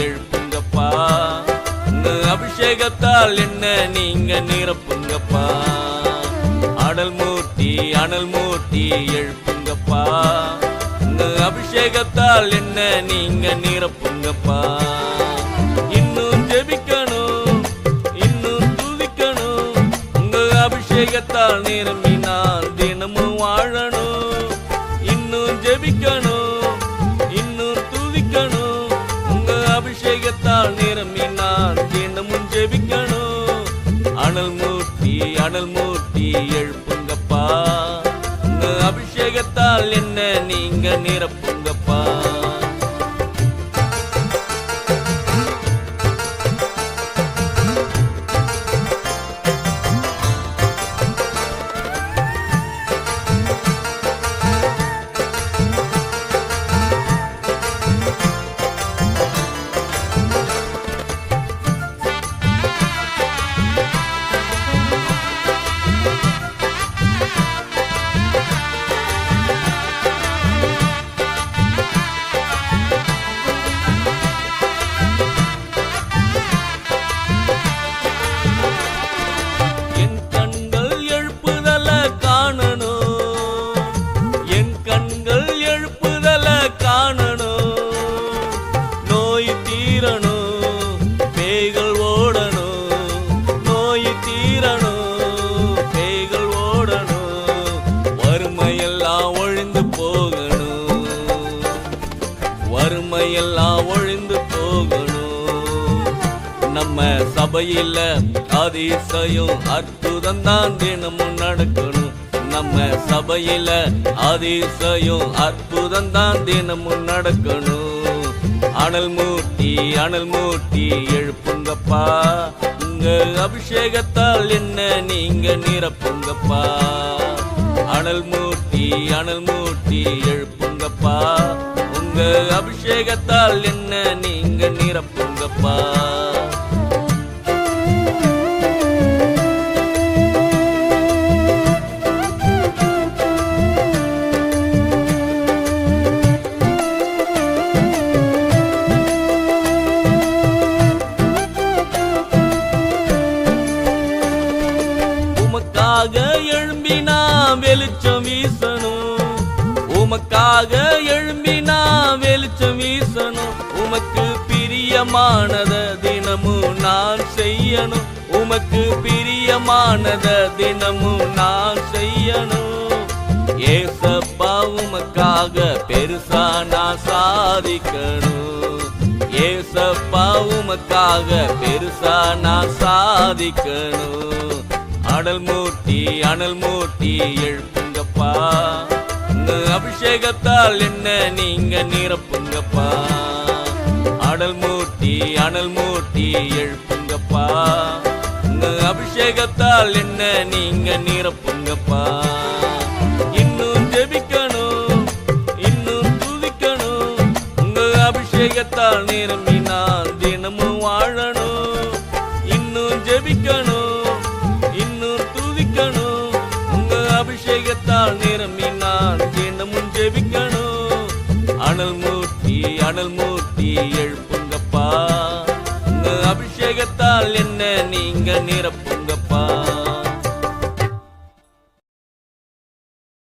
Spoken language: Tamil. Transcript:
எழுப்புங்கப்பா. உங்க அபிஷேகத்தால் என்ன நீங்க நிரப்புங்கப்பா. அனல் மூட்டி எழுப்புங்கப்பா. உங்க அபிஷேகத்தால் என்ன நீங்க நிரப்புங்கப்பா. இன்னும் ஜெபிக்கணும், இன்னும் துதிக்கணும். உங்க அபிஷேகத்தால் நிரம்பினால் தினமும் வாழணும். இன்னும் ஜெபிக்கணும், இன்னும் துதிக்கணும். உங்க அபிஷேகத்தால் நிரம்பினால் தினமும் ஜெபிக்கணும். அனல் மூட்டி எழுப்புங்கப்பா. உங்க அபிஷேகத்தால் என்ன நீங்க நிரப்புங்கப்பா. வறுமையெல்லாம் ஒழிந்து போகணும். நம்ம சபையில அதிசயம் அற்புதம் தான் தினமும் நடக்கணும். நம்ம சபையில அதிசயம் அற்புதம் தான் தினமும் நடக்கணும். அனல் மூட்டி எழுப்புங்கப்பா. உங்க அபிஷேகத்தால் என்ன நீங்க நிரப்புங்கப்பா. அனல் மூட்டி எழுப்புங்கப்பா. உங்க அபிஷேகத்தால் என்ன நீங்க நிரப்புங்கப்பா. உமக்காக எழும்பினா வெளிச்சம் வீசணும். உமக்காக எழும்பினா வெளிச்சம் வீசணும். உமக்கு பிரியமானத தினமும் நான் செய்யணும். உமக்கு பிரியமானத தினமும் நான் செய்யணும். ஏசப்பா உமக்காக பெருசா நான் சாதிக்கணும். ஏசப்பா உமக்காக பெருசா நான் சாதிக்கணும். அனல் மூட்டி எழுப்புங்கப்பா. உங்க அபிஷேகத்தால் என்ன நீங்க நிரப்புங்கப்பா. அனல் மூட்டி எழுப்புங்கப்பா. உங்க அபிஷேகத்தால் என்ன நீங்க நிரப்புங்கப்பா. இன்னும் ஜெபிக்கணும், இன்னும் துதிக்கணும். உங்க அபிஷேகத்தால் நிரம்பினால் தினமும் வாழணும். இன்னும் ஜெபிக்கணும், இன்னும் துதிக்கணும். உங்க அபிஷேகத்தால் நிரம்பினால் தினமும் ஜெபிக்கணும். அனல் மூட்டி எழுப்புங்கப்பா. உங்க அபிஷேகத்தால் என்ன நீங்க நிரப்புங்கப்பா.